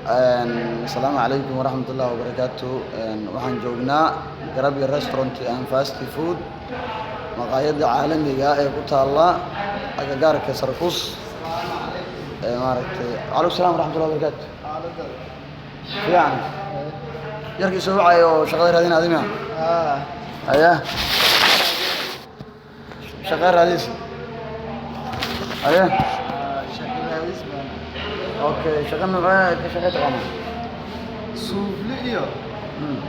السلام عليكم ورحمة الله وبركاته. waxaan joognaa Garabi Restaurant and Fast Food maqaayada caalamiga ah ee ku taala agagaarka Sarkus maaragtay. Alaykum salaam waraxmatullahi wabarakaatu. fiican yarkii soo wacay oo shaqada raadin adima aya shaqada raadis aya okay shaqada nooca ka shaqada qama suufliyo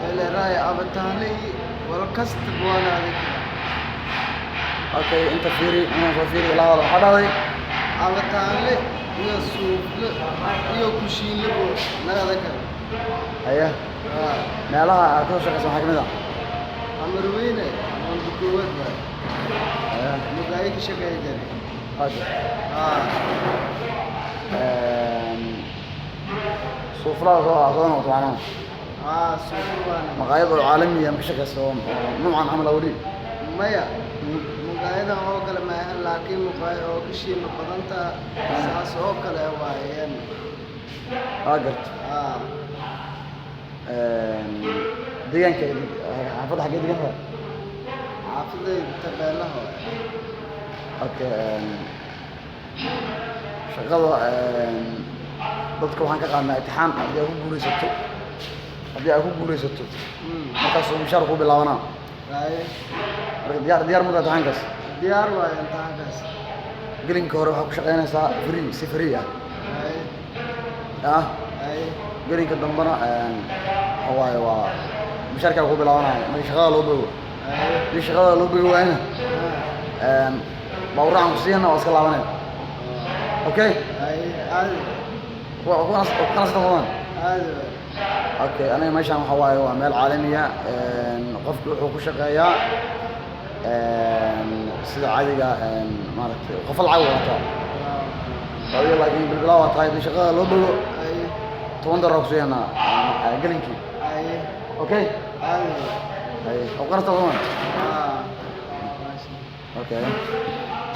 ele raay abataanay wal kast buwana adig okay inta fiiri ana soo fiiri la hada xadhay abataanay iyo suufle iyo kushiinle nagada kale aya meelaha aad ku shaqeysan waxa kamid ah amarweyne aan dukuwada aya mudayga shaqeeyay okay سفرة أظن طبعاً سفرة مقايض عالمية مش كسر نوعاً عمل أولي مايا مقايضة أوكل ما لكن مقايضة أوكشي مقدمتا ساس أوكل هوايين قرت ديان كده حافظ حاجة دي كده حافظ تبعله أوكي شغال dadka waxaan ka qaadnaa imtixaan haddii aad ku guulaysato markaas uu mushaar ku bilaabanaa diyaar markaa imtixaankaas diyaar waayo imtixaankaas gelinka hore waxaa ku shaqaynaysaa si free ah gelinka dambana waxa waaye waa mushaarkaa ku bilaabanaya markii shaqada loo bogo haddii shaqada loo bogi waayna bawraan ku siiyana waa iska laabanaya okay وكنا طبعا اوكي انا ماشي انا حواي ومال عالميه قفك وحو كشقيا سida caadiga maaragtay qof alcaaw wata oo laakiin bilaa tahay shaqada loo bogo ay 10 darab siina galinkii okay ay oo qarta طبعا okay